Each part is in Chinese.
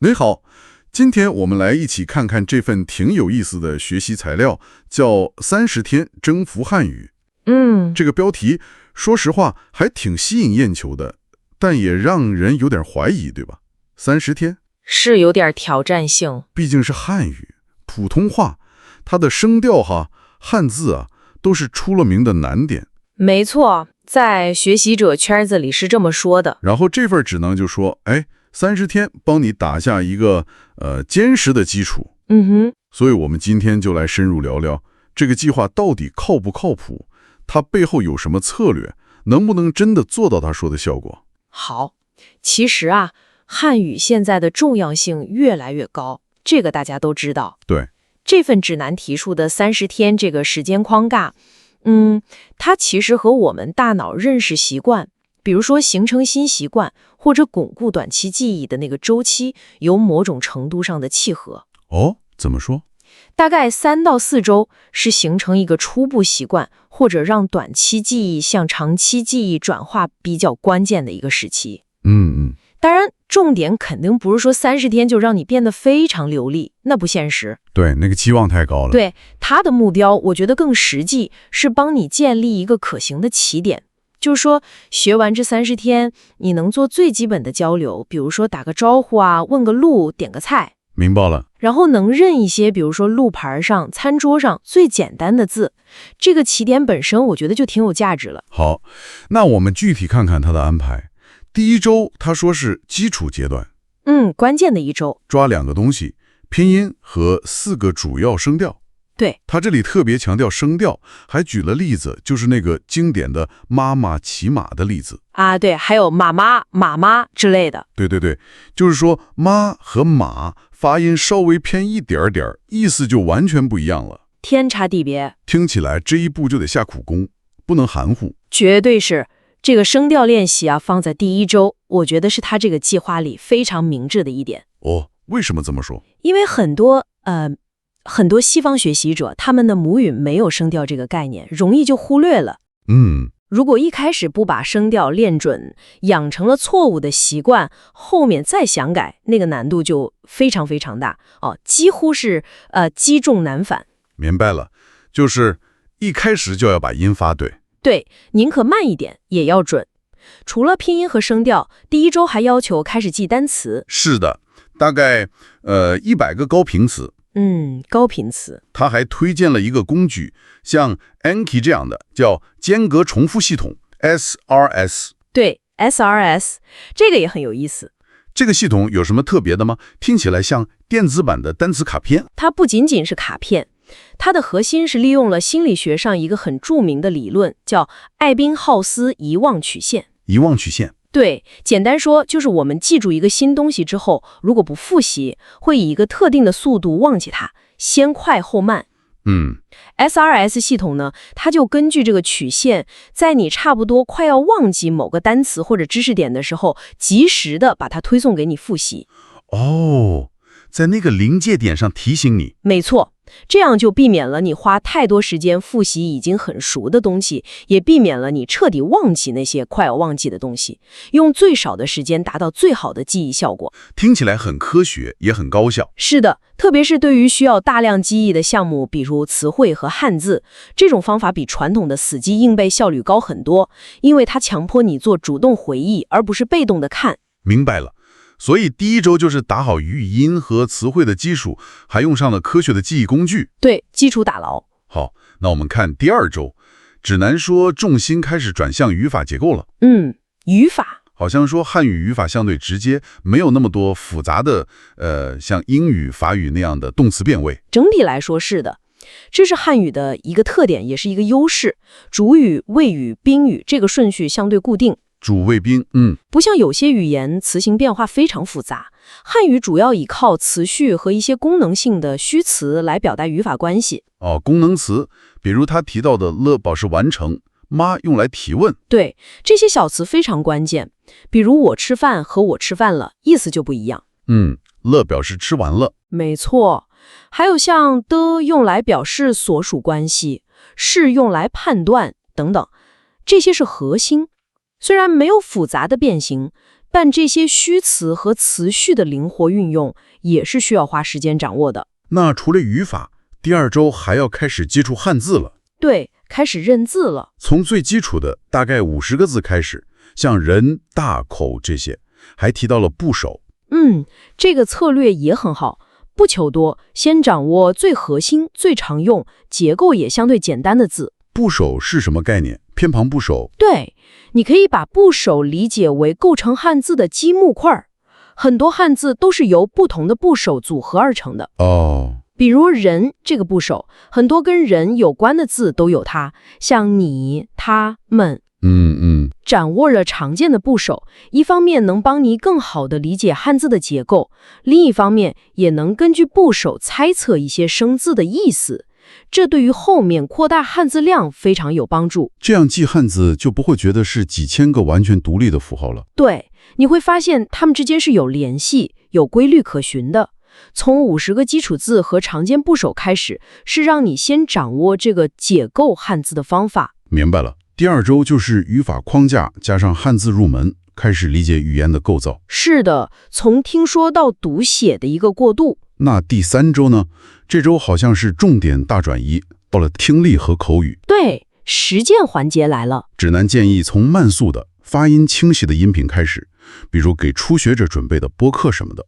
你好，今天我们来一起看看这份挺有意思的学习材料，叫《30天征服汉语》。这个标题，说实话还挺吸引眼球的，但也让人有点怀疑，对吧？30天是有点挑战性，毕竟是汉语，普通话，它的声调汉字都是出了名的难点。没错，在学习者圈子里是这么说的。然后这份指南就说，30天帮你打下一个坚实的基础。所以我们今天就来深入聊聊这个计划到底靠不靠谱，它背后有什么策略，能不能真的做到他说的效果。好，其实汉语现在的重要性越来越高，这个大家都知道。对，这份指南提出的30天这个时间框架，它其实和我们大脑认识习惯，比如说形成新习惯或者巩固短期记忆的那个周期，有某种程度上的契合。怎么说？大概3到4周是形成一个初步习惯，或者让短期记忆向长期记忆转化比较关键的一个时期。当然，重点肯定不是说30天就让你变得非常流利，那不现实。对，那个期望太高了。对，它的目标我觉得更实际，是帮你建立一个可行的起点。就是说，学完这30天，你能做最基本的交流，比如说打个招呼问个路，点个菜。明白了。然后能认一些，比如说路牌上、餐桌上最简单的字，这个起点本身我觉得就挺有价值了。好，那我们具体看看他的安排。第一周他说是基础阶段，关键的一周，抓2个东西，拼音和4个主要声调。对，他这里特别强调声调，还举了例子，就是那个经典的妈妈骑马的例子对，还有妈妈、妈妈之类的。对，就是说妈和马发音稍微偏一点点，意思就完全不一样了，天差地别。听起来这一步就得下苦功，不能含糊。绝对是。这个声调练习放在第一周，我觉得是他这个计划里非常明智的一点。为什么这么说？因为很多西方学习者，他们的母语没有声调这个概念，容易就忽略了。如果一开始不把声调练准，养成了错误的习惯，后面再想改，那个难度就非常非常大几乎是积重难返。明白了，就是一开始就要把音发对。对，宁可慢一点也要准。除了拼音和声调，第一周还要求开始记单词。是的，大概100个高频词。高频词。他还推荐了一个工具，像 Anki 这样的，叫间隔重复系统 SRS。对 ，SRS 这个也很有意思。这个系统有什么特别的吗？听起来像电子版的单词卡片。它不仅仅是卡片，它的核心是利用了心理学上一个很著名的理论，叫艾宾浩斯遗忘曲线。遗忘曲线。对，简单说就是我们记住一个新东西之后，如果不复习，会以一个特定的速度忘记它，先快后慢。SRS 系统呢，它就根据这个曲线，在你差不多快要忘记某个单词或者知识点的时候，及时的把它推送给你复习。在那个临界点上提醒你。没错，这样就避免了你花太多时间复习已经很熟的东西，也避免了你彻底忘记那些快要忘记的东西，用最少的时间达到最好的记忆效果。听起来很科学，也很高效。是的，特别是对于需要大量记忆的项目，比如词汇和汉字，这种方法比传统的死记硬背效率高很多，因为它强迫你做主动回忆，而不是被动的看。明白了。所以第一周就是打好语音和词汇的基础，还用上了科学的记忆工具。对，基础打牢。好，那我们看第2周，指南说重心开始转向语法结构了。语法好像说汉语语法相对直接，没有那么多复杂的像英语、法语那样的动词变位。整体来说是的，这是汉语的一个特点，也是一个优势。主语、谓语、宾语这个顺序相对固定。主谓宾，不像有些语言词形变化非常复杂，汉语主要依靠词序和一些功能性的虚词来表达语法关系。功能词，比如他提到的了表示完成，妈用来提问。对，这些小词非常关键，比如我吃饭和我吃饭了，意思就不一样。了表示吃完了。没错，还有像的用来表示所属关系，是用来判断等等，这些是核心。虽然没有复杂的变形，但这些虚词和词序的灵活运用也是需要花时间掌握的。那除了语法，第2周还要开始接触汉字了。对，开始认字了。从最基础的大概50个字开始，像人、大、口这些，还提到了部首。这个策略也很好，不求多，先掌握最核心、最常用、结构也相对简单的字。部首是什么概念？偏旁部首？对，你可以把部首理解为构成汉字的积木块，很多汉字都是由不同的部首组合而成的。比如人这个部首，很多跟人有关的字都有它，像你、他们。掌握了常见的部首，一方面能帮你更好地理解汉字的结构，另一方面也能根据部首猜测一些生字的意思。这对于后面扩大汉字量非常有帮助。这样记汉字就不会觉得是几千个完全独立的符号了。对，你会发现它们之间是有联系、有规律可循的。从50个基础字和常见部首开始，是让你先掌握这个解构汉字的方法。明白了。第2周就是语法框架加上汉字入门，开始理解语言的构造。是的，从听说到读写的一个过渡。那第3周呢？这周好像是重点大转移，到了听力和口语。对，实践环节来了。指南建议从慢速的、发音清晰的音频开始，比如给初学者准备的播客什么的。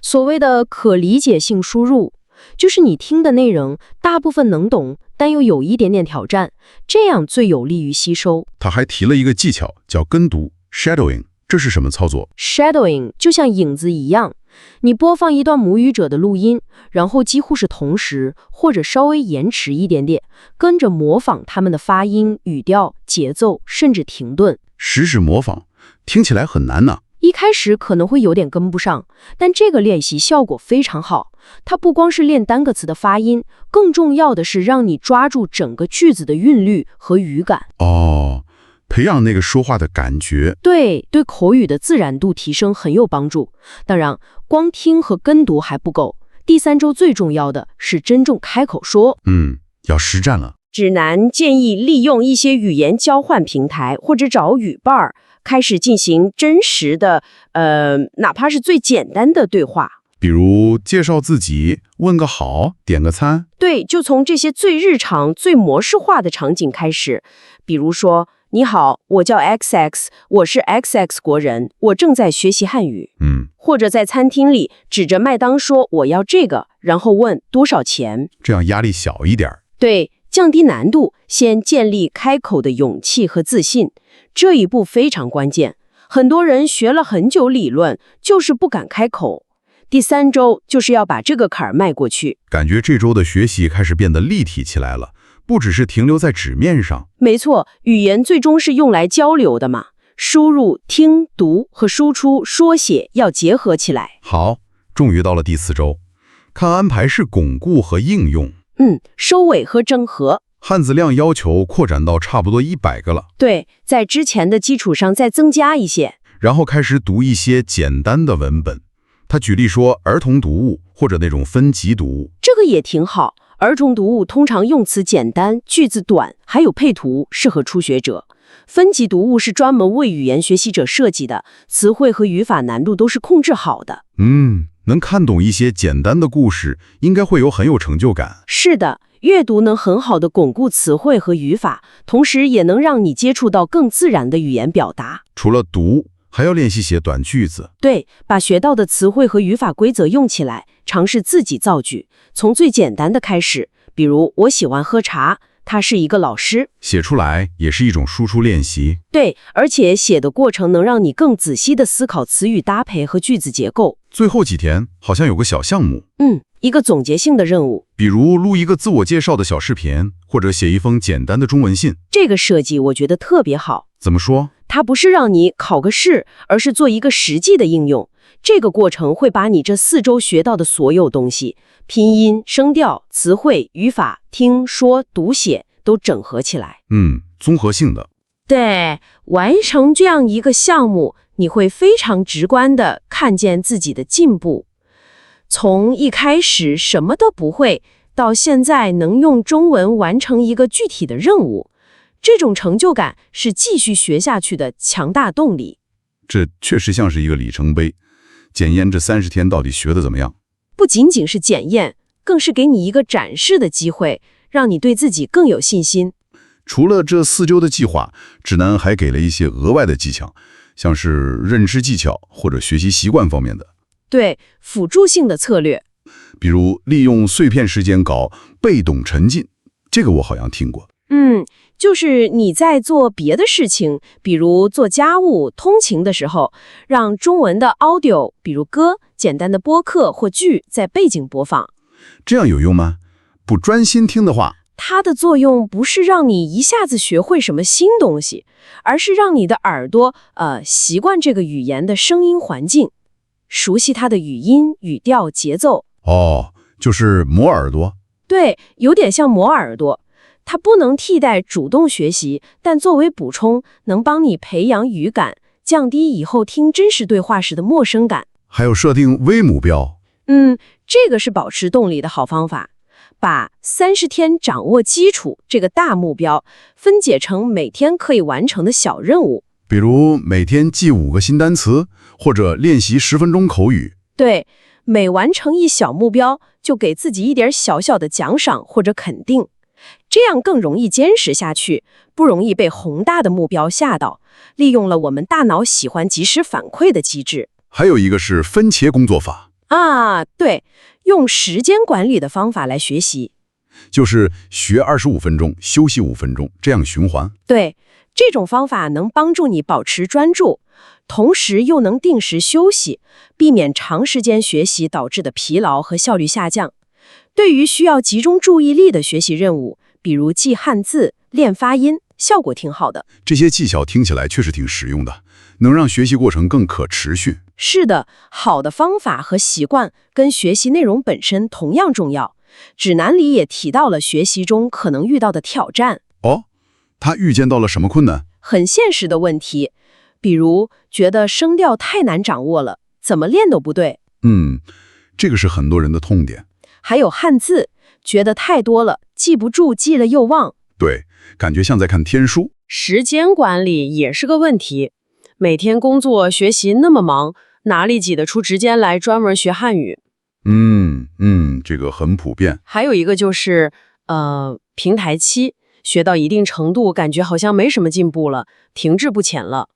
所谓的可理解性输入，就是你听的内容大部分能懂，但又有一点点挑战，这样最有利于吸收。他还提了一个技巧，叫跟读 shadowing， 这是什么操作？ Shadowing 就像影子一样，你播放一段母语者的录音，然后几乎是同时或者稍微延迟一点点，跟着模仿他们的发音、语调、节奏，甚至停顿。实时模仿，听起来很难呢。一开始可能会有点跟不上，但这个练习效果非常好。它不光是练单个词的发音，更重要的是让你抓住整个句子的韵律和语感。培养那个说话的感觉。对口语的自然度提升很有帮助。当然，光听和跟读还不够。第3周最重要的是真正开口说。要实战了。指南建议利用一些语言交换平台，或者找语伴儿，开始进行真实的，哪怕是最简单的对话。比如介绍自己，问个好，点个餐。对，就从这些最日常、最模式化的场景开始。比如说，你好，我叫 XX， 我是 XX 国人，我正在学习汉语。或者在餐厅里指着麦当说我要这个，然后问多少钱，这样压力小一点。对，降低难度，先建立开口的勇气和自信，这一步非常关键。很多人学了很久理论，就是不敢开口。第3周就是要把这个坎儿迈过去。感觉这周的学习开始变得立体起来了，不只是停留在纸面上。没错，语言最终是用来交流的嘛，输入、听、读和输出、说写要结合起来。好，终于到了第4周，看安排是巩固和应用。收尾和整合。汉字量要求扩展到差不多100个了。对，在之前的基础上再增加一些。然后开始读一些简单的文本。他举例说儿童读物或者那种分级读物，这个也挺好。儿童读物通常用词简单，句子短，还有配图，适合初学者。分级读物是专门为语言学习者设计的，词汇和语法难度都是控制好的。能看懂一些简单的故事，应该会很有成就感。是的，阅读能很好的巩固词汇和语法，同时也能让你接触到更自然的语言表达。除了读，还要练习写短句子。对，把学到的词汇和语法规则用起来，尝试自己造句，从最简单的开始，比如我喜欢喝茶，他是一个老师。写出来也是一种输出练习。对，而且写的过程能让你更仔细地思考词语搭配和句子结构。最后几天好像有个小项目，一个总结性的任务，比如录一个自我介绍的小视频，或者写一封简单的中文信。这个设计我觉得特别好。怎么说？它不是让你考个试，而是做一个实际的应用。这个过程会把你这4周学到的所有东西，拼音、声调、词汇、语法、听说、读写都整合起来。综合性的。对，完成这样一个项目，你会非常直观地看见自己的进步。从一开始什么都不会，到现在能用中文完成一个具体的任务，这种成就感是继续学下去的强大动力。这确实像是一个里程碑，检验这30天到底学得怎么样。不仅仅是检验，更是给你一个展示的机会，让你对自己更有信心。除了这4周的计划，指南还给了一些额外的技巧，像是认知技巧或者学习习惯方面的。对，辅助性的策略，比如利用碎片时间搞被动沉浸，这个我好像听过。就是你在做别的事情，比如做家务、通勤的时候，让中文的 audio， 比如歌、简单的播客或剧在背景播放。这样有用吗？不专心听的话，它的作用不是让你一下子学会什么新东西，而是让你的耳朵习惯这个语言的声音环境，熟悉它的语音、语调、节奏。哦，就是磨耳朵。对，有点像磨耳朵。它不能替代主动学习，但作为补充，能帮你培养语感，降低以后听真实对话时的陌生感。还有设定微目标。这个是保持动力的好方法。把30天掌握基础这个大目标分解成每天可以完成的小任务，比如每天记5个新单词，或者练习10分钟口语。对，每完成一小目标，就给自己一点小小的奖赏或者肯定，这样更容易坚持下去，不容易被宏大的目标吓到。利用了我们大脑喜欢及时反馈的机制。还有一个是番茄工作法。对，用时间管理的方法来学习，就是学25分钟，休息5分钟，这样循环。对，这种方法能帮助你保持专注，同时又能定时休息，避免长时间学习导致的疲劳和效率下降。对于需要集中注意力的学习任务，比如记汉字、练发音，效果挺好的。这些技巧听起来确实挺实用的，能让学习过程更可持续。是的，好的方法和习惯跟学习内容本身同样重要。指南里也提到了学习中可能遇到的挑战。他预见到了什么困难？很现实的问题，比如觉得声调太难掌握了，怎么练都不对。这个是很多人的痛点。还有汉字，觉得太多了，记不住，记了又忘。对，感觉像在看天书。时间管理也是个问题，每天工作学习那么忙，哪里挤得出时间来专门学汉语？这个很普遍。还有一个就是平台期，学到一定程度，感觉好像没什么进步了，停滞不前了。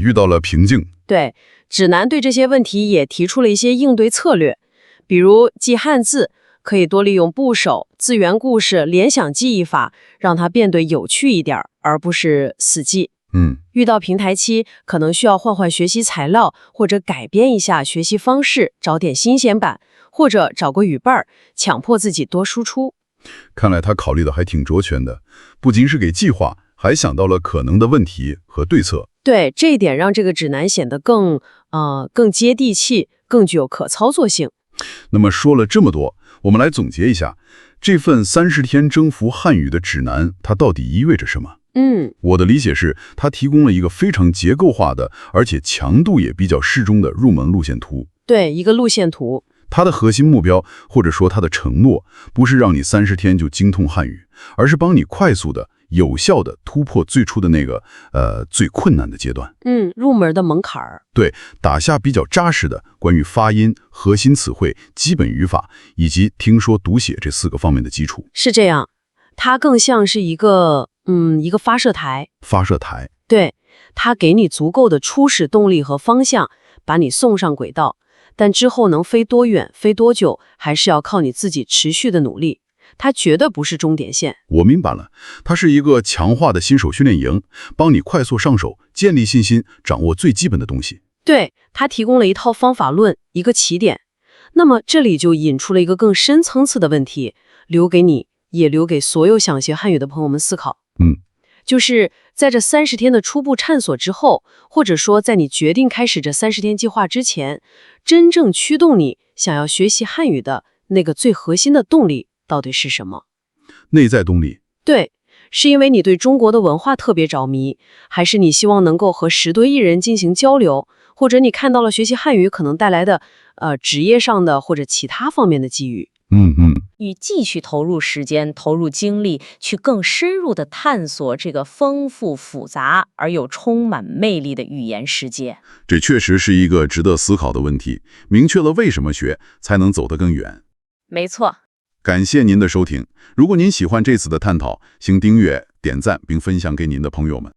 遇到了瓶颈。对，指南对这些问题也提出了一些应对策略，比如记汉字，可以多利用部首、字源故事、联想记忆法，让它变得有趣一点，而不是死记。遇到平台期，可能需要换换学习材料，或者改变一下学习方式，找点新鲜感，或者找个语伴，强迫自己多输出。看来他考虑的还挺周全的，不仅是给计划，还想到了可能的问题和对策。对，这一点让这个指南显得更接地气，更具有可操作性。那么说了这么多，我们来总结一下，这份30天征服汉语的指南，它到底意味着什么？我的理解是，它提供了一个非常结构化的，而且强度也比较适中的入门路线图。对，一个路线图。它的核心目标，或者说它的承诺，不是让你30天就精通汉语，而是帮你快速的、有效的突破最初的那个最困难的阶段。入门的门槛儿。对，打下比较扎实的关于发音、核心词汇、基本语法以及听说读写这4个方面的基础。是这样，它更像是一个发射台。对，它给你足够的初始动力和方向，把你送上轨道。但之后能飞多远、飞多久，还是要靠你自己持续的努力。它绝对不是终点线。我明白了，它是一个强化的新手训练营，帮你快速上手，建立信心，掌握最基本的东西。对，它提供了一套方法论，一个起点。那么这里就引出了一个更深层次的问题，留给你，也留给所有想学汉语的朋友们思考。就是在这30天的初步探索之后，或者说在你决定开始这30天计划之前，真正驱动你想要学习汉语的那个最核心的动力到底是什么？内在动力。对，是因为你对中国的文化特别着迷，还是你希望能够和10多亿人进行交流，或者你看到了学习汉语可能带来的职业上的或者其他方面的机遇？与继续投入时间、投入精力，去更深入地探索这个丰富复杂而又充满魅力的语言世界。这确实是一个值得思考的问题，明确了为什么学才能走得更远。没错。感谢您的收听，如果您喜欢这次的探讨，请订阅、点赞并分享给您的朋友们。